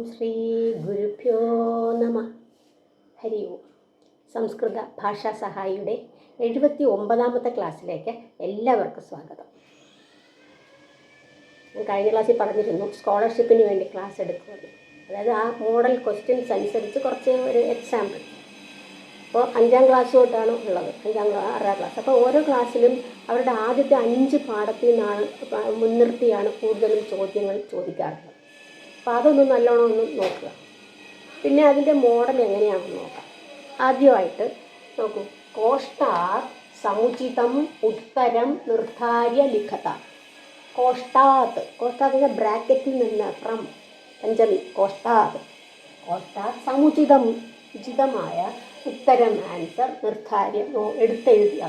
ശ്രീ ഗുരുഭ്യോ നമ. ഹരി ഓം. സംസ്കൃത ഭാഷാ സഹായിയുടെ 79ാമത്തെ ക്ലാസ്സിലേക്ക് എല്ലാവർക്കും സ്വാഗതം. ഞാൻ കഴിഞ്ഞ ക്ലാസ്സിൽ പറഞ്ഞിരുന്നു സ്കോളർഷിപ്പിന് വേണ്ടി ക്ലാസ് എടുക്കുമെന്ന്. അതായത് ആ മോഡൽ ക്വസ്റ്റ്യൻസ് അനുസരിച്ച് കുറച്ച് ഒരു എക്സാമ്പിൾ. അപ്പോൾ 5ാം ക്ലാസ് തൊട്ടാണ് ഉള്ളത്, 6ാം ക്ലാസ്. അപ്പോൾ ഓരോ ക്ലാസ്സിലും അവരുടെ ആദ്യത്തെ 5 പാഠത്തിൽ നിന്നാണ് മുൻനിർത്തിയാണ് കൂടുതലും ചോദ്യങ്ങൾ ചോദിക്കാറുള്ളത്. അപ്പോൾ അതൊന്ന് നല്ലോണം ഒന്ന് നോക്കുക. പിന്നെ അതിൻ്റെ മോഡൽ എങ്ങനെയാണെന്ന് നോക്കാം. ആദ്യമായിട്ട് നോക്കൂ, കോഷ്ടാർ സമുചിതം ഉത്തരം നിർദ്ധാര്യ ലിഖത. കോഷ്ടാത്ത് എന്ന ബ്രാക്കറ്റിൽ നിന്ന് ഫ്രം പഞ്ചമി കോഷ്ടാത് സമുചിതമായ ഉത്തരം ആൻസർ നിർദ്ധാര്യ എടുത്തെഴുതുക.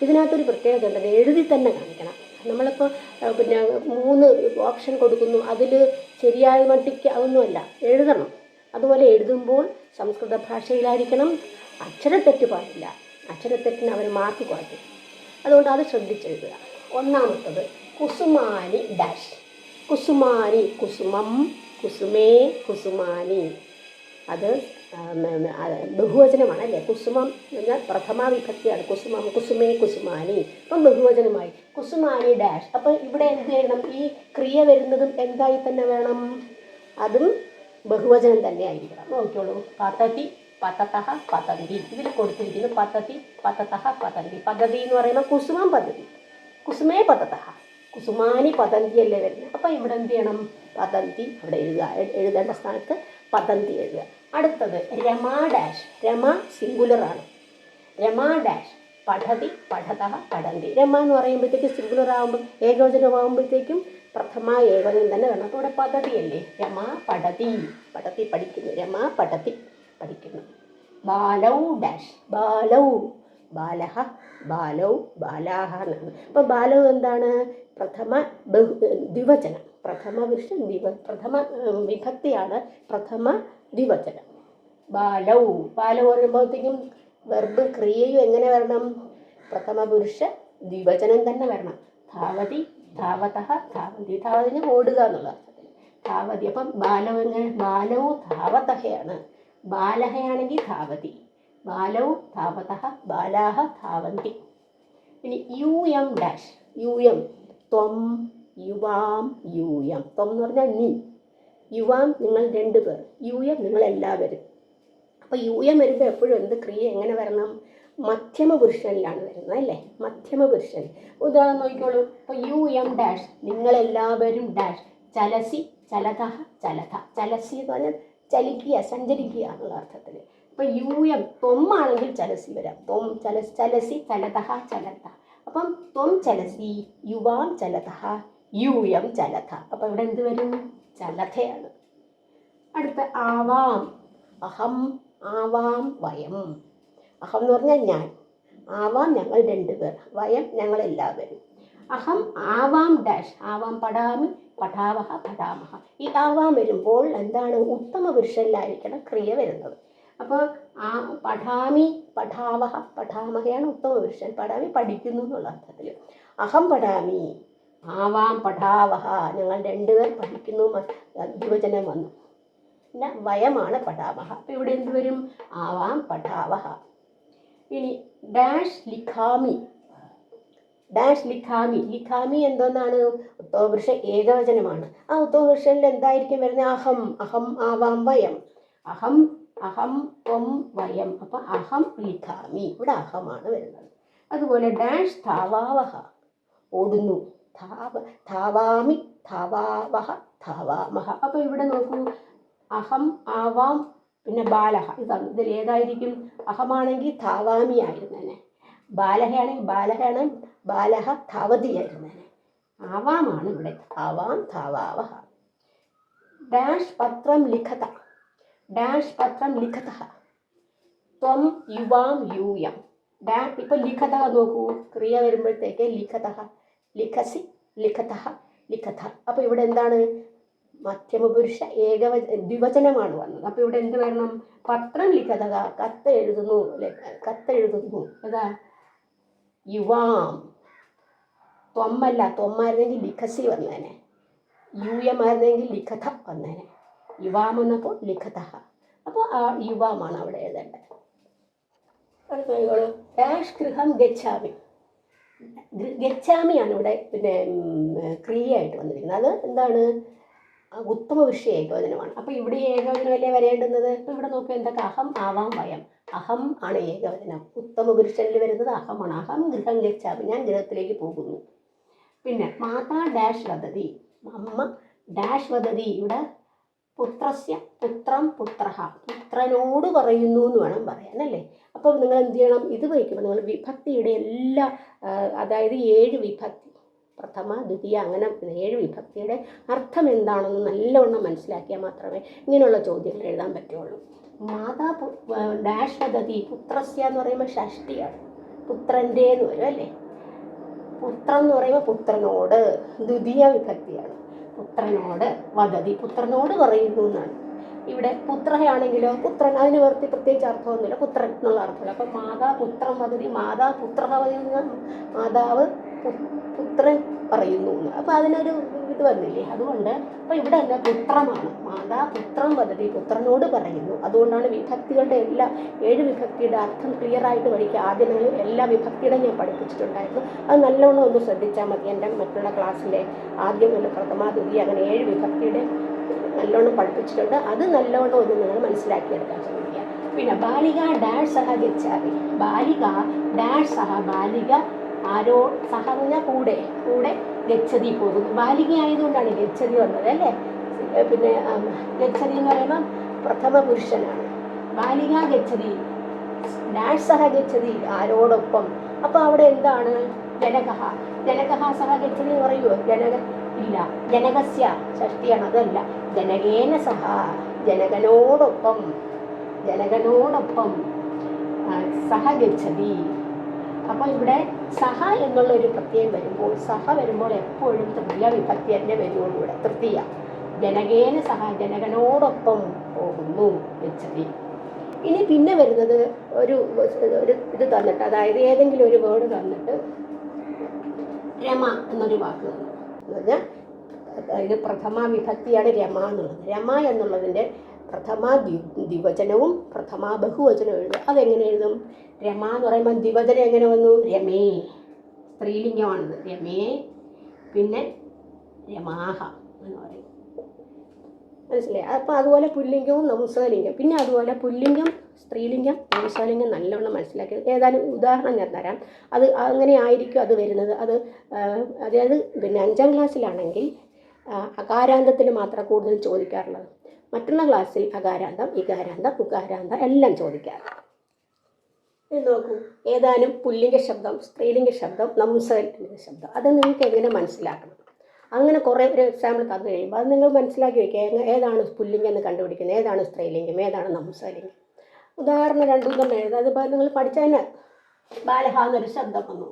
ഇതിനകത്തൊരു പ്രത്യേകത ഉണ്ടത്, എഴുതി തന്നെ കാണിക്കണം. നമ്മളിപ്പോൾ 3 ഓപ്ഷൻ കൊടുക്കുന്നു, അതിൽ ശരിയായ മട്ടിക്ക് അതൊന്നുമല്ല, എഴുതണം. അതുപോലെ എഴുതുമ്പോൾ സംസ്കൃത ഭാഷയിലായിരിക്കണം, അക്ഷരത്തെറ്റ് പാടില്ല. അക്ഷരത്തെറ്റിന് അവർ മാർക്ക് കുറയ്ക്കും. അതുകൊണ്ട് അത് ശ്രദ്ധിച്ചെഴുതുക. ഒന്നാമത്തത് കുസുമാനി ഡാഷ്. കുസുമാനി, കുസുമം, കുസുമേ, കുസുമാനി. അത് ബഹുവചനമാണ് അല്ലേ. കുസുമം എന്നാൽ പ്രഥമ വിഭക്തിയാണ്. കുസുമം, കുസുമേ, കുസുമാനി. അപ്പം ബഹുവചനമായി കുസുമാനി ഡാഷ്. അപ്പം ഇവിടെ എന്ത് ചെയ്യണം? ഈ ക്രിയ വരുന്നതും എന്തായി തന്നെ വേണം, അതും ബഹുവചനം തന്നെ ആയിരിക്കണം. നോക്കിയോളൂ, പതതി, പതതഃ, പതന്തി. ഇതിൽ കൊടുത്തിരിക്കുന്നു പതതി, പതതഃ, പതന്തി. പദ്ധതി എന്ന് പറയുമ്പോൾ കുസുമം പദ്ധതി, കുസുമേ പതതഃ, കുസുമാനി പതന്തി അല്ലേ വരുന്നത്. അപ്പം ഇവിടെ എന്ത് ചെയ്യണം? പതന്തി അവിടെ എഴുതുക. എഴുതേണ്ട സ്ഥാനത്ത് പതന്തി എഴുതുക. അടുത്തത് രമാ ഡാഷ്. രമ സിംഗുലറാണ്. രമാ ഡാഷ് പഠതി, പഠതഃ, പഠന്തി. രമ എന്ന് പറയുമ്പോഴത്തേക്കും സിംഗുലർ ആകുമ്പോൾ ഏകവചനമാകുമ്പോഴത്തേക്കും പ്രഥമ ഏകവചനം തന്നെ വേണം. അപ്പോൾ ഇവിടെ പദ്ധതി അല്ലേ. രമ പഠതി, പഠതി പഠിക്കുന്നു. രമ പഠതി പഠിക്കുന്നു. ബാലൗ ഡാഷ്. ബാലൗ, ബാലഹ, ബാലൗ, ബാലാഹ എന്നാണ്. അപ്പോൾ ബാലൗ എന്താണ്? പ്രഥമ ദ്വിവചനം. പ്രഥമ വിഭക്തിയാണ്, പ്രഥമ ദ്വിവചനം. ബാലൗ. ബാലൗ പറയുമ്പോഴത്തേക്കും വെർബ് ക്രിയയും എങ്ങനെ വരണം? പ്രഥമ പുരുഷ ദ്വിവചനം തന്നെ വരണം. ധാവതി, ധാവതഃ, ധാവന്തി. ധാവതി ഓടുക എന്നുള്ള അർത്ഥത്തിൽ ധാവതി. അപ്പം ബാലൗ എങ്ങനെ? ബാലൗ ധാവതഹയാണ്. ബാലഹയാണെങ്കിൽ ധാവതി. ബാലൗ ധാവതഃ, ബാലാഹ ധാവന്തി. ഇനി യൂയം ഡാഷ്. യൂയം ത്വം, യുവാം, യൂയം. ത്വം എന്ന് പറഞ്ഞാൽ നീ, യുവാം നിങ്ങൾ 2 പേർ, യൂയം നിങ്ങൾ എല്ലാവരും. അപ്പോൾ യൂയം വരുമ്പോൾ എപ്പോഴും എന്ത് ക്രിയ എങ്ങനെ വരണം? മധ്യമ പുരുഷനിലാണ് വരുന്നത് അല്ലേ. മധ്യമ പുരുഷൻ. ഉദാഹരണം നോക്കിക്കോളൂ. ഇപ്പോൾ യൂയം ഡാഷ് നിങ്ങളെല്ലാവരും ഡാഷ്. ചലസി, ചലതഃ, ചലത. ചലസി എന്ന് പറഞ്ഞാൽ ചലിക്കുക, സഞ്ചരിക്കുക എന്നുള്ള അർത്ഥത്തിൽ. അപ്പോൾ യൂയം ത്വം ആണെങ്കിൽ ചലസി വരാം. ത്വം ചലസി, ചലതഃ, ചലത. അപ്പം ത്വം ചലസി, യുവാം ചലതഃ, യൂയം ചലത. അപ്പം ഇവിടെ എന്ത് വരും? ചലതയാണ്. അടുത്ത ആവാം. അഹം, ആവാം, വയം. അഹം എന്ന് പറഞ്ഞാൽ ഞാൻ, ആവാം ഞങ്ങൾ 2 പേർ, വയം ഞങ്ങളെല്ലാവരും. അഹം ആവാം ഡാഷ്. ആവാം പഠാമി, പഠാവഹ, പഠാമഹ. ഈ ആവാം വരുമ്പോൾ എന്താണ്? ഉത്തമ പുരുഷനിലായിരിക്കണം ക്രിയ വരുന്നത്. അപ്പോൾ പഠാമി, പഠാവഹ, പഠാമഹയാണ് ഉത്തമ പുരുഷൻ. പഠാമി പഠിക്കുന്നു എന്നുള്ള അർത്ഥത്തിൽ. അഹം പഠാമി, ആവാം പഠാവഹ ഞങ്ങൾ 2 പേർ പഠിക്കുന്നു, ദ്വിവചനം വന്നു. പിന്നെ വയമാണ് പഠാവഹ. അപ്പോൾ ഇവിടെ എന്ത് വരും? ആവാം പഠാവഹ. ഇനി ഡാഷ് ലിഖാമി. ഡാഷ് ലിഖാമി. ലിഖാമി എന്തോന്നാണ്? ഉത്തമപുരുഷ ഏകവചനമാണ്. ആ ഉത്തമപുരുഷനിൽ എന്തായിരിക്കും വരുന്നത്? അഹം, അഹം, ആവാം, വയം. അഹം, അഹം, ത്വം, വയം. അപ്പം അഹം ലിഖാമി. ഇവിടെ അഹമാണ് വരുന്നത്. അതുപോലെ ഡാഷ് ധാവാവഹ ഓടുന്നു. ധാവാമി, ധാവാവഹ, ധാവാമഹ. അപ്പോൾ ഇവിടെ നോക്കൂ, അഹം, ആവാം, പിന്നെ ബാലഹ. ഇതാണ്. ഇതിൽ ഏതായിരിക്കും? അഹമാണെങ്കിൽ ധാവാമി ആയിരുന്നേനെ. ബാലഹയാണെങ്കിൽ ബാലഹ ധാവതി ആയിരുന്നേനെ. ആവാമാണ് ഇവിടെ. ആവാം, ധാവാവഹ. ഡാഷ് പത്രം ലിഖത. ഡാഷ് പത്രം ലിഖതഃ. ത്വം യുവാം, യൂയം. ഡാഷ്. ഇപ്പം ലിഖത നോക്കൂ, ക്രിയ വരുമ്പോഴത്തേക്ക് ലിഖതഃ, ലിഖസി, ലിഖതഃ, ലിഖത. അപ്പോൾ ഇവിടെ എന്താണ്? മധ്യമപുരുഷ ദ്വിവചനമാണ് വന്നത്. അപ്പോൾ ഇവിടെ എന്ത് വരണം? പത്രം ലിഖത, കത്തെഴുതുന്നു. ഏതാ? യുവാം. ത്വമ്മല്ല, ത്വമ്മായിരുന്നെങ്കിൽ ലിഖസി വന്നേനെ. യൂയമായിരുന്നെങ്കിൽ ലിഖത വന്നേനെ. യുവാം എന്നപ്പോൾ ലിഖത. അപ്പോൾ ആ യുവാമാണ് അവിടെ എഴുതേണ്ടത്. ഡാഷ് ഗൃഹം ഗച്ഛാമി. ഗച്ഛാമിയാണ് ഇവിടെ പിന്നെ ക്രിയയായിട്ട് വന്നിരിക്കുന്നത്. അത് എന്താണ്? ഉത്തമ പുരുഷ ഏകവചനമാണ്. അപ്പോൾ ഇവിടെ ഏകവചനമല്ലേ വരേണ്ടുന്നത്? ഇപ്പോൾ ഇവിടെ നോക്കുക, എന്തൊക്കെ അഹം ആവാം വയം. അഹം ആണ് ഏകവചനം. ഉത്തമ പുരുഷനിൽ വരുന്നത് അഹമാണ്. അഹം ഗൃഹം ഗച്ഛാമി, ഞാൻ ഗൃഹത്തിലേക്ക് പോകുന്നു. പിന്നെ മാതാ ഡാഷ് വദതി, അമ്മ ഡാഷ് വദതി. ഇവിടെ പുത്രസ്യ പുത്രം പുത്രഹ, പുത്രനോട് പറയുന്നു എന്ന് വേണം പറയാൻ അല്ലേ. അപ്പോൾ നിങ്ങൾ എന്ത് ചെയ്യണം? ഇത് വയ്ക്കുമ്പോൾ നിങ്ങൾ വിഭക്തിയുടെ എല്ലാ, അതായത് 7 വിഭക്തി, പ്രഥമ ദ്വിതീയ അങ്ങനെ 7 വിഭക്തിയുടെ അർത്ഥം എന്താണെന്ന് നല്ലവണ്ണം മനസ്സിലാക്കിയാൽ മാത്രമേ ഇങ്ങനെയുള്ള ചോദ്യങ്ങൾ എഴുതാൻ പറ്റുള്ളൂ. മാതാ ഡാഷ് വദതി, പുത്രസ്യ എന്ന് പറയുമ്പോൾ ഷഷ്ടിയാണ്, പുത്രൻ്റെ എന്ന് വരും അല്ലേ. പുത്രം എന്ന് പറയുമ്പോൾ പുത്രനോട്, ദ്വിതീയ വിഭക്തിയാണ്. പുത്രനോട് വദതി, പുത്രനോട് പറയുന്നു എന്നാണ്. ഇവിടെ പുത്രയാണെങ്കിലോ പുത്രൻ, അതിന് പ്രത്യേകിച്ച് അർത്ഥമൊന്നുമില്ല, പുത്രൻ എന്നുള്ള അർത്ഥമില്ല. അപ്പം മാതാ പുത്രം വദതി, മാതാ പുത്ര വദതി, മാതാവ് പുത്രൻ പറയുന്നു എന്ന്. അപ്പോൾ അതിനൊരു ഇത് വന്നില്ലേ. അതുകൊണ്ട് അപ്പോൾ ഇവിടെ എന്താ? പുത്രമാണ്. മാതാ പുത്രം വദതി, പുത്രനോട് പറയുന്നു. അതുകൊണ്ടാണ് വിഭക്തികളുടെ എല്ലാ 7 വിഭക്തിയുടെ അർത്ഥം ക്ലിയറായിട്ട് പഠിക്കുക. ആദ്യം നിങ്ങൾ എല്ലാ വിഭക്തിയുടെ ഞാൻ പഠിപ്പിച്ചിട്ടുണ്ടായിരുന്നു. അത് നല്ലോണം ഒന്ന് ശ്രദ്ധിച്ചാൽ മതി. എൻ്റെ മറ്റുള്ള ക്ലാസ്സിലെ ആദ്യം നല്ല പ്രഥമ ദ്വിതീയ അങ്ങനെ 7 വിഭക്തിയുടെ നല്ലോണം പഠിപ്പിച്ചിട്ടുണ്ട്. അത് നല്ലോണം ഒന്ന് നിങ്ങൾ മനസ്സിലാക്കിയെടുക്കാൻ ശ്രമിക്കുക. പിന്നെ ബാലിക ഡാഷ് സഹ ഗച്ഛാമി, ബാലിക ഡാഷ് സഹ, ബാലിക ആരോ സഹ എന്ന് പറഞ്ഞാൽ കൂടെ കൂടെ ഗച്ഛതി പോകുന്നു. ബാലിക ആയതുകൊണ്ടാണ് ഗച്ഛതി വന്നത് അല്ലേ. പിന്നെ ഗച്ഛതി എന്ന് പറയുമ്പോൾ പ്രഥമ പുരുഷനാണ്. ബാലിക ഗച്ഛതി ഡാഷ് സഹ ഗച്ഛതി, ആരോടൊപ്പം. അപ്പോൾ അവിടെ എന്താണ്? ജനകഹ, ജനകഹ സഹ ഗച്ഛതി എന്ന് പറയുമോ? ജനക ഇല്ല, ജനകസ്യ ഷഷ്ടിയാണ്, അതല്ല. ജനകേന സഹ, ജനകനോടൊപ്പം, ജനകനോടൊപ്പം സഹ ഗച്ഛതി. അപ്പോൾ ഇവിടെ സഹ എന്നുള്ള ഒരു പ്രത്യയം വരുമ്പോൾ, സഹ വരുമ്പോൾ എപ്പോഴും തൃതീയ വിഭക്തി തന്നെ വരുള്ളൂ. ഇവിടെ തൃതീയ. ജനകേന സഹ, ജനകനോടൊപ്പം പോകുന്നു ഗച്ഛതി. ഇനി പിന്നെ വരുന്നത് ഒരു ഇത് തന്നിട്ട്, അതായത് ഏതെങ്കിലും ഒരു വേർഡ് തന്നിട്ട് രമ എന്നൊരു വാക്ക് തന്നു എന്ന് പറഞ്ഞാൽ, ഇത് പ്രഥമ വിഭക്തിയാണ് രമ എന്നുള്ളത്. രമ എന്നുള്ളതിൻ്റെ പ്രഥമ ദ്വിവചനവും പ്രഥമ ബഹുവചനവും എഴുതും. അതെങ്ങനെ എഴുതും? രമ എന്ന് പറയുമ്പോൾ ദ്വിവചനം എങ്ങനെ വന്നു? രമേ, സ്ത്രീലിംഗമാണിത്. രമേ, പിന്നെ രമാഹ എന്ന് പറയും. മനസ്സിലായി? അപ്പോൾ അതുപോലെ പുല്ലിംഗവും നപുംസകലിംഗം, പിന്നെ അതുപോലെ പുല്ലിംഗം, സ്ത്രീലിംഗം, നപുംസകലിംഗം നല്ലവണ്ണം മനസ്സിലാക്കിയത്. ഏതാനും ഉദാഹരണം ഞാൻ തരാം. അത് അങ്ങനെ ആയിരിക്കും അത് വരുന്നത്. അതായത് പിന്നെ 5ാം ക്ലാസ്സിലാണെങ്കിൽ അകാരാന്തത്തിൽ മാത്രം കൂടുതൽ ചോദിക്കാറുള്ളത്. മറ്റുള്ള ക്ലാസ്സിൽ അകാരാന്തം, ഇകാരാന്തം, ഉകാരാന്തം എല്ലാം ചോദിക്കാറുണ്ട്. ഇത് നോക്കൂ, ഏതാനും പുല്ലിംഗ ശബ്ദം, സ്ത്രീലിംഗ ശബ്ദം, നപുംസകലിംഗ ശബ്ദം, അത് നിങ്ങൾക്ക് എങ്ങനെ മനസ്സിലാക്കണം? അങ്ങനെ കുറേ ഒരു എക്സാമ്പിൾ തന്നു കഴിയുമ്പോൾ അത് നിങ്ങൾ മനസ്സിലാക്കി വയ്ക്കുക. ഏതാണ് പുല്ലിംഗം എന്ന് കണ്ടുപിടിക്കുന്നത്, ഏതാണ് സ്ത്രീലിംഗം, ഏതാണ് നപുംസകലിംഗം. ഉദാഹരണം 2 എഴുതാം. അതിപ്പോൾ നിങ്ങൾ പഠിച്ചതിന് ബാലഹ എന്നൊരു ശബ്ദം വന്നു,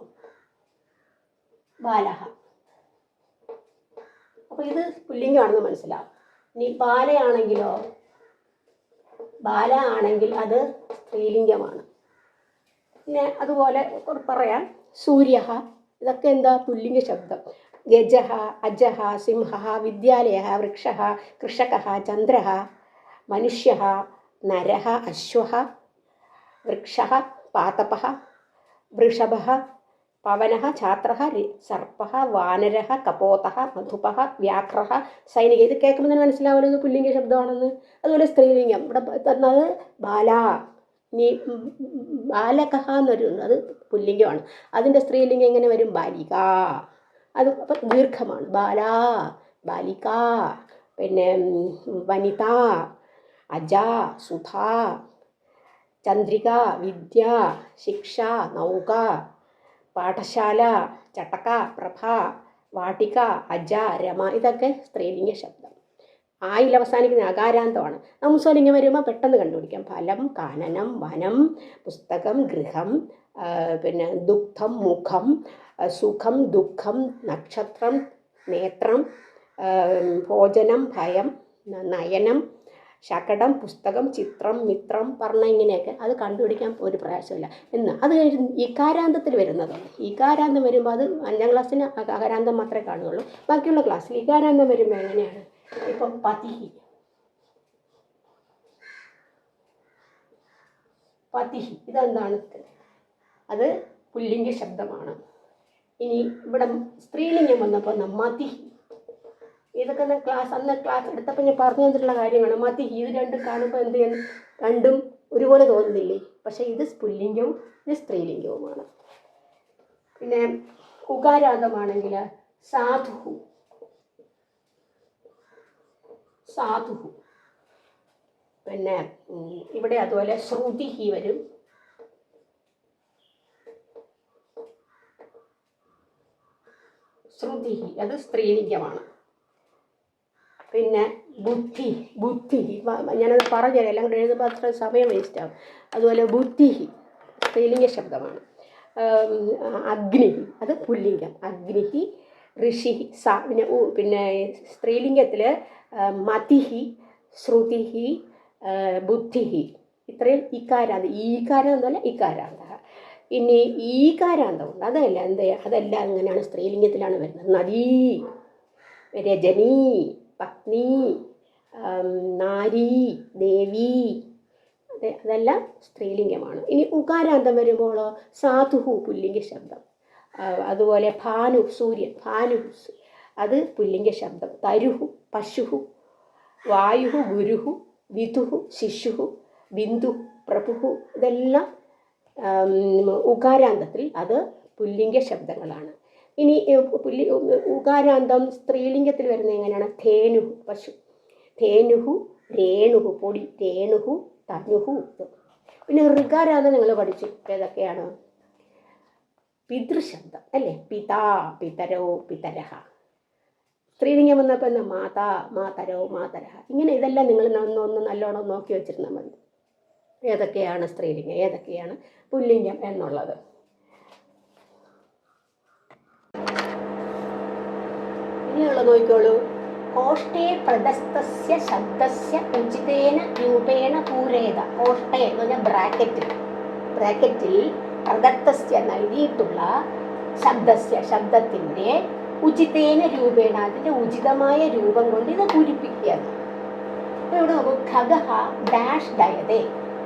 ബാലഹ. അപ്പോൾ ഇത് പുല്ലിംഗമാണെന്ന് മനസ്സിലാവും. ഇനി ബാലയാണെങ്കിലോ, ബാല ആണെങ്കിൽ അത് സ്ത്രീലിംഗമാണ്. പിന്നെ അതുപോലെ പറയാം സൂര്യഹ, ഇതൊക്കെ എന്താ? പുല്ലിംഗ ശബ്ദം. ഗജഹ, അജഹ, സിംഹ, വിദ്യാലയ, വൃക്ഷ, കൃഷക, ചന്ദ്ര, മനുഷ്യ, നരഹ, അശ്വ, വൃക്ഷ, പാതപ, വൃഷഭ, പവന, ഛാത്ര, സർപ്പ, വാനര, കപോത, മധുപ, വ്യാഘ്ര, സൈനിക. ഇത് കേൾക്കുമ്പോൾ തന്നെ മനസ്സിലാവുന്നത് ഇത് പുല്ലിംഗ ശബ്ദമാണെന്ന്. അതുപോലെ സ്ത്രീലിംഗം ഇവിടെ തന്നത് ബാല. ഇനി ബാലകഹ എന്നൊരുണ്ട്, അത് പുല്ലിംഗമാണ്. അതിൻ്റെ സ്ത്രീലിംഗം എങ്ങനെ വരും? ബാലിക. അത് അപ്പം ദീർഘമാണ്. ബാല, ബാലിക, പിന്നെ വനിത, അജ, സുധ, ചന്ദ്രിക, വിദ്യ, ശിക്ഷ, നൗക, പാഠശാല, ചട്ടക, പ്രഭ, വാട്ടിക, അജ, രമ. ഇതൊക്കെ സ്ത്രീലിംഗ ശബ്ദം. ആയിൽ അവസാനിക്കുന്ന അകാരാന്തമാണ്. നപുംസകലിംഗം വരുമ്പോൾ പെട്ടെന്ന് കണ്ടുപിടിക്കാം. ഫലം, കാനനം, വനം, പുസ്തകം, ഗൃഹം, പിന്നെ ദുഗ്ധം, മുഖം, സുഖം, ദുഃഖം, നക്ഷത്രം, നേത്രം, ഭോജനം, ഭയം, നയനം, ശകടം, പുസ്തകം, ചിത്രം, മിത്രം, പറഞ്ഞ ഇങ്ങനെയൊക്കെ അത് കണ്ടുപിടിക്കാൻ ഒരു പ്രയാസമില്ല. അത് കഴിഞ്ഞ് ഇകാരാന്തത്തിൽ വരുന്നതാണ്. ഇകാരാന്തം വരുമ്പോൾ അത് 5ാം ക്ലാസ്സിന് അകാരാന്തം മാത്രമേ കാണുകയുള്ളൂ. ബാക്കിയുള്ള ക്ലാസ്സിൽ ഇകാരാന്തം വരുമ്പോൾ എങ്ങനെയാണ്? ഇപ്പം പതിഹി, പതിഹി. ഇതെന്താണ്? അത് പുല്ലിംഗ ശബ്ദമാണ്. ഇനി ഇവിടെ സ്ത്രീലിംഗം വന്നപ്പോൾ മതിഹി. ഇതൊക്കെ അന്ന് ക്ലാസ് എടുത്തപ്പോൾ ഞാൻ പറഞ്ഞു തന്നിട്ടുള്ള കാര്യമാണ്. മതിഹി ഇത് രണ്ടും കാണുമ്പോൾ എന്ത് ചെയ്യുന്നു? രണ്ടും ഒരുപോലെ തോന്നുന്നില്ലേ? പക്ഷേ ഇത് പുല്ലിംഗവും ഇത് സ്ത്രീലിംഗവുമാണ്. പിന്നെ ഉകാരാന്തമാണെങ്കിൽ സാധുഹു. സാധുഹു. പിന്നെ ഇവിടെ അതുപോലെ ശ്രുതിഹി വരും. ശ്രുതിഹി അത് സ്ത്രീലിംഗമാണ്. പിന്നെ ബുദ്ധി. ബുദ്ധി ഞാനത് പറഞ്ഞുതരാം, എല്ലാം കൂടെ എഴുതുമ്പോൾ അത്ര സമയം വേസ്റ്റാകും. അതുപോലെ ബുദ്ധിഹി സ്ത്രീലിംഗ ശബ്ദമാണ്. അഗ്നി അത് പുല്ലിംഗം. അഗ്നിഹി. ഋഷി പിന്നെ സ്ത്രീലിംഗത്തിൽ മതിഹി, ശ്രുതിഹി, ബുദ്ധിഹി ഇത്രയും ഇക്കാരാന്ത. ഈകാരം എന്നല്ല ഇക്കാരാന്ത. ഇനി ഈകാരാന്തമുണ്ട്. അതെല്ലാം അങ്ങനെയാണ് സ്ത്രീലിംഗത്തിലാണ് വരുന്നത്. നദീ, രജനി, പത്നി, നാരി, ദേവി അതെല്ലാം സ്ത്രീലിംഗമാണ്. ഇനി ഉകാരാന്തം വരുമ്പോൾ സാധുഹു പുല്ലിംഗ ശബ്ദം. അതുപോലെ ഭാനു സൂര്യൻ. ഭാനു അത് പുല്ലിംഗ ശബ്ദം. തരുഹു പശുഹു. വായുഹു ഗുരുഹു. വിദുഹു ശിശുഹു. ബിന്ദു പ്രഭുഹു ഇതെല്ലാം ഉകാരാന്തത്തിൽ അത് പുല്ലിംഗ ശബ്ദങ്ങളാണ്. ഇനി ഉകാരാന്തം സ്ത്രീലിംഗത്തിൽ വരുന്നത് എങ്ങനെയാണ്? ധേനുഹു പശു. ധേനുഹു രേണുഹു പൊടി. രേണുഹു തനുഹു. പിന്നെ ഋകാരാന്തം നിങ്ങൾ പഠിച്ചു. ഏതൊക്കെയാണ്? പിതൃശബ്ദം അല്ലേ? പിതാ, പിതരോ, പിതരഹ. സ്ത്രീലിംഗം വന്നപ്പോൾ എന്താ? മാതാ, മാതരോ, മാതരഹ. ഇങ്ങനെ ഇതെല്ലാം നിങ്ങൾ ഒന്ന് നല്ലോണം നോക്കി വെച്ചിരുന്നാൽ മതി. ഏതൊക്കെയാണ് സ്ത്രീലിംഗം, ഏതൊക്കെയാണ് പുല്ലിംഗം എന്നുള്ളത്. ഇനിയുള്ള നോക്കിക്കോളൂ. കോഷ്ടേ പ്രദസ്തസ്യ ശബ്ദസ്യ ഉചിതേന രൂപേണ പൂരേത. കോഷ്ടേ എന്ന് പറഞ്ഞാൽ ബ്രാക്കറ്റിൽ പ്രദത്തസ്യ നൽകിയിട്ടുള്ള ശബ്ദത്തിൻ്റെ ഉചിതേന രൂപേണ അതിൻ്റെ ഉചിതമായ രൂപം കൊണ്ട് ഇത് പൂരിപ്പിക്കുകയാണ്. ഇവിടെ നോക്കൂ. ഖഗഹ ഡാഷ് ഡയതേ.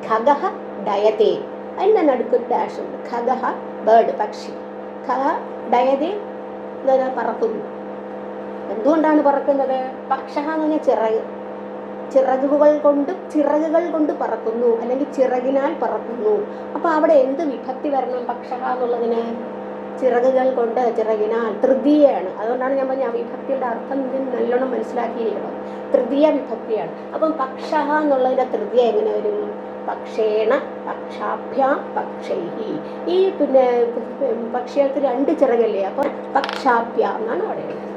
ഖഗഹ ഡയതേ. അതിൻ്റെ നടുക്കൊരു ഡാഷ് ഉണ്ട്. ഖഗഹ ബേർഡ് പക്ഷി. ഖഗ ഡയതേ പറക്കുന്നു. എന്തുകൊണ്ടാണ് പറക്കുന്നത്? പക്ഷഹ എന്ന് പറഞ്ഞാൽ ചിറകുകൾ കൊണ്ട് പറക്കുന്നു, അല്ലെങ്കിൽ ചിറകിനാൽ പറക്കുന്നു. അപ്പോൾ അവിടെ എന്ത് വിഭക്തി വരണം? പക്ഷഹ എന്നുള്ളതിന് ചിറകുകൾ കൊണ്ട്, ചിറകിനാൽ. തൃതീയയാണ്. അതുകൊണ്ടാണ് ഞാൻ പറഞ്ഞ വിഭക്തിയുടെ അർത്ഥം ഇതിന് നല്ലോണം മനസ്സിലാക്കിയിരിക്കണം. തൃതീയ വിഭക്തിയാണ്. അപ്പം പക്ഷഹ എന്നുള്ളതിൻ്റെ തൃതീയ എങ്ങനെ വരും? പക്ഷേണ, പക്ഷാഭ്യാം, പക്ഷൈഹി. ഈ പിന്നെ പക്ഷികൾക്ക് 2 ചിറകല്ലേ? അപ്പം പക്ഷാഭ്യ എന്നാണ് പറയുന്നത്.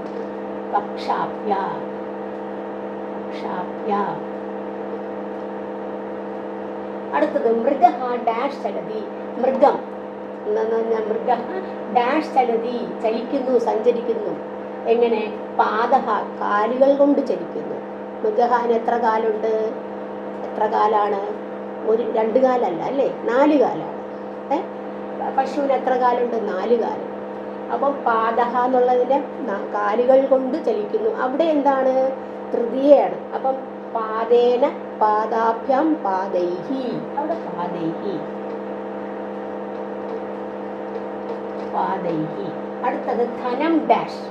പക്ഷാഭ്യ. അടുത്തത് മൃഗഹ ഡാഷ് ചലതി. മൃഗം മൃഗ ഡാഷ് ചലതി ചലിക്കുന്നു, സഞ്ചരിക്കുന്നു. എങ്ങനെ? പാദഹ കാലുകൾ കൊണ്ട് ചലിക്കുന്നു. മൃഗഹാന് എത്ര കാലുണ്ട്? എത്ര കാലാണ്? 2 കാലല്ല അല്ലേ? 4 കാലാണ്. പശുവിന് എത്ര കാലുണ്ട്? 4 കാല്. അപ്പം പാദഹ എന്നുള്ളതിൻ്റെ കാലുകൾ കൊണ്ട് ചലിക്കുന്നു. അവിടെ എന്താണ്? തൃതീയയാണ്. അപ്പം പാദേന, പാദാഭ്യാം, പാദൈഹി. അവിടെ പാദൈഹി. അടുത്തത് ധനം ഡാഷ്.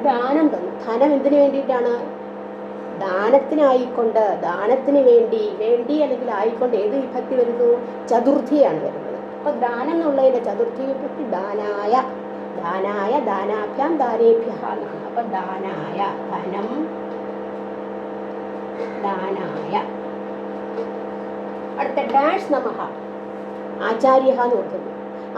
ദാനം തന്നു. ധനം എന്തിനു വേണ്ടിയിട്ടാണ്? ദാനത്തിനായിക്കൊണ്ട്, ദാനത്തിന് വേണ്ടി അല്ലെങ്കിൽ ആയിക്കൊണ്ട്. ഏത് വിഭക്തി വരുന്നു? ചതുർത്ഥിയാണ് വരുന്നത്. അപ്പൊ ദാനം എന്നുള്ളതിന്റെ ചതുർത്ഥി വിഭക്തി ദാനായ. ദാനായ, ദാനാഭ്യാം, ദാനേഭ്യ എന്നാണ്. അപ്പൊ ദാനായ, ധനം ദാനായ. അടുത്ത ഡാഷ് നമഃ. ആചാര്യ എന്ന് കൊടുക്കുന്നു.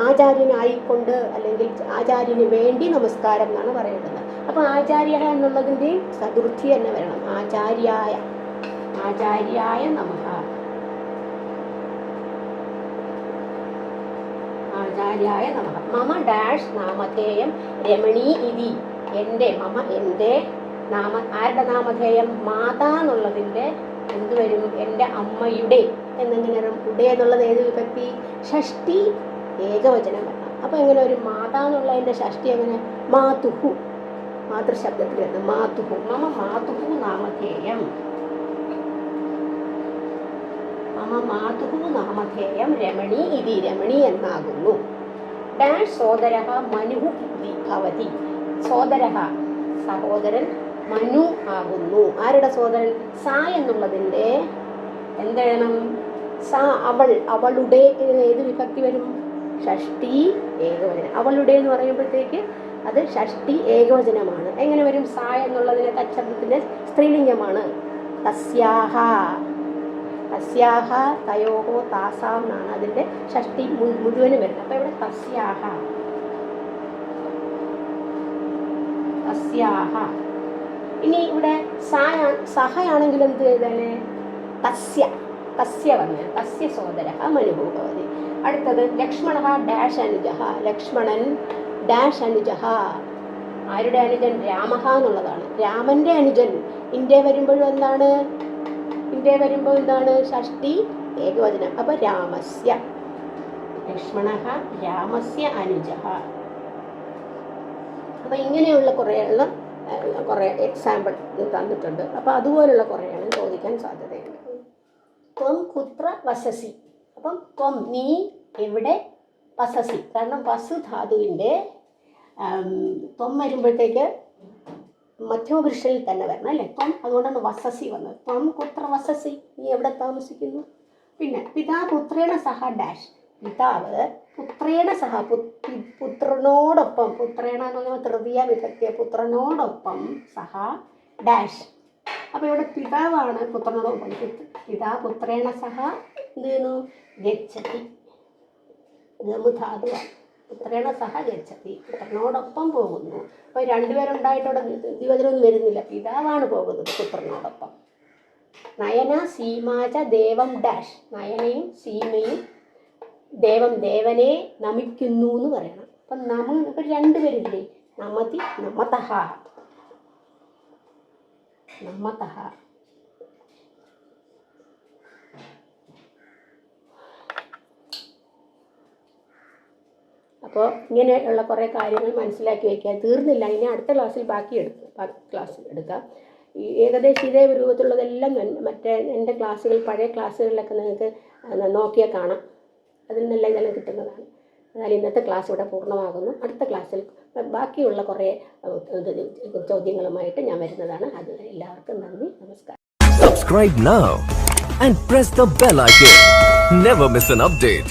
ആചാര്യനായിക്കൊണ്ട് അല്ലെങ്കിൽ ആചാര്യന് വേണ്ടി നമസ്കാരം എന്നാണ് പറയേണ്ടത്. അപ്പൊ ആചാര്യ എന്നുള്ളതിൻ്റെ ചതുർത്ഥി തന്നെ വരണം. ആചാര്യായ, ആചാര്യായ നമഃ. ആചാര്യായ നമഃ. മമ ഡാഷ് നാമധേയം രമണീ ഇതി. എൻ്റെ ആരുടെ നാമധേയം? മാതാ എന്നുള്ളതിൻ്റെ എന്ത് വരും? എൻ്റെ അമ്മയുടെ എന്നെങ്ങനെ വരും? ഉടേ എന്നുള്ളത് ഏത് വിഭക്തി? ഷഷ്ടി ഏകവചനം വരണം. അപ്പോൾ എങ്ങനെ ഒരു മാതാ എന്നുള്ളതിൻ്റെ ഷഷ്ടി എങ്ങനെ? മാതുഹു. മാതൃശബ്ദത്തിൽ വരുന്നത് മാതുഹു. മമ മാതുഹു നാമധേയം. മമ മാതുഹു നാമധേയം രമണി ഇതി, രമണി എന്നാകുന്നു. ഡാഷ് സോദരഃ മനുഃ ഇതി ഭവതി. സോദരഃ സഹോദരൻ മനു ആകുന്നു. ആരുടെ സോദരൻ? സ എന്നുള്ളതിൻ്റെ എന്തെഴുതണം? സ അവൾ, അവളുടെ ഏത് വിഭക്തി വരും? ഷഷ്ടി ഏകവചനം. അവളുടെ എന്ന് പറയുമ്പോഴത്തേക്ക് അത് ഷഷ്ടി ഏകവചനമാണ്. എങ്ങനെ വരും? സ എന്നുള്ളതിന് തച്ഛബ്ദത്തിൻ്റെ സ്ത്രീലിംഗമാണ്. തസ്യാഹ, തസ്യാഹ, തയോഹോ, താസാം എന്നാണ് അതിൻ്റെ ഷഷ്ടി മുഴുവനും വരുന്നത്. അപ്പം ഇവിടെ തസ്യാഹ, തസ്യാഹ. ഇനി ഇവിടെ സഹയാണെങ്കിൽ എന്ത് ചെയ്താലേ? തസ്യ, തസ്യ വന്ന് തസ്യ സോദരഃ മനുഃ ഭവതി. അടുത്തത് ലക്ഷ്മണഃ ഡാഷ് അനുജഃ. ലക്ഷ്മണൻ ഡാഷ് അനുജഃ. ആരുടെ അനുജൻ? രാമഃ എന്നുള്ളതാണ്. രാമൻ്റെ അനുജൻ. ഇന്ത്യ വരുമ്പോഴും എന്താണ്? ഇന്ത്യ വരുമ്പോൾ എന്താണ്? ഷഷ്ടി ഏകവചനം. അപ്പം രാമസ്യ, ലക്ഷ്മണഃ രാമസ്യ അനുജഃ. അപ്പം ഇങ്ങനെയുള്ള കുറേ എക്സാമ്പിൾ തന്നിട്ടുണ്ട്. അപ്പോൾ അതുപോലുള്ള കുറേയാണ് ചോദിക്കാൻ സാധ്യതയുണ്ട്. ത്വം കുത്ര വസസി. അപ്പം ത്വം നീ എവിടെ, വസസി കാരണം വസു ധാതുവിൻ്റെ ത്വം വരുമ്പോഴത്തേക്ക് മധ്യമപുരുഷനിൽ തന്നെ വരണം അല്ലേ? ത്വം, അതുകൊണ്ടാണ് വസസി വന്നത്. ത്വം കുത്ര വസസി, നീ എവിടെ താമസിക്കുന്നു. പിന്നെ പിതാ പുത്രേണ സഹ ഡാഷ്. പിതാവ് പുത്രേണ സഹ, പുത്രനോടൊപ്പം, പുത്രേണ എന്ന് പറയുമ്പോൾ തൃതീയ വിഭക്തിയ, പുത്രനോടൊപ്പം സഹ ഡാഷ്. അപ്പോൾ ഇവിടെ പിതാവാണ് പുത്രനോടൊപ്പം. പിതാ പുത്രേണ സഹ എന്ത് ചെയ്യുന്നു? ഗച്ഛതി, ഗമുധാതുവാണ്. പുത്രേണ സഹ ഗച്ഛതി, പുത്രനോടൊപ്പം പോകുന്നു. അപ്പോൾ രണ്ടുപേരുണ്ടായിട്ടവിടെ ദ്വിവചനമൊന്നും വരുന്നില്ല. പിതാവാണ് പോകുന്നത് പുത്രനോടൊപ്പം. നയന സീമാച ദേവം ഡാഷ്. നയനയും സീമയും ദേവം, ദേവനെ നമിക്കുന്നു എന്ന് പറയണം. അപ്പം നമുക്ക് രണ്ടുപേരില്ലേ? നമതി, നമതഃ, നമതഃ. അപ്പോൾ ഇങ്ങനെയുള്ള കുറേ കാര്യങ്ങൾ മനസ്സിലാക്കി വയ്ക്കുക. തീർന്നില്ല, ഇനി അടുത്ത ക്ലാസ്സിൽ ബാക്കി എടുക്കാം. ഈ ഏകദേശം ഇതേ രൂപത്തിലുള്ളതെല്ലാം മറ്റേ എൻ്റെ ക്ലാസ്സുകൾ, പഴയ ക്ലാസ്സുകളിലൊക്കെ നിങ്ങൾക്ക് നോക്കിയാൽ കാണാം. അതിൽ നിന്നെല്ലാം ഇതെല്ലാം കിട്ടുന്നതാണ്. എന്നാൽ ഇന്നത്തെ ക്ലാസ് ഇവിടെ പൂർണ്ണമാകുന്നു. അടുത്ത ക്ലാസ്സിൽ ബാക്കിയുള്ള കുറേ ചോദ്യങ്ങളുമായിട്ട് ഞാൻ വരുന്നതാണ്. അത് എല്ലാവർക്കും നന്ദി, നമസ്കാരം. Subscribe now and press the bell icon. Never miss an update.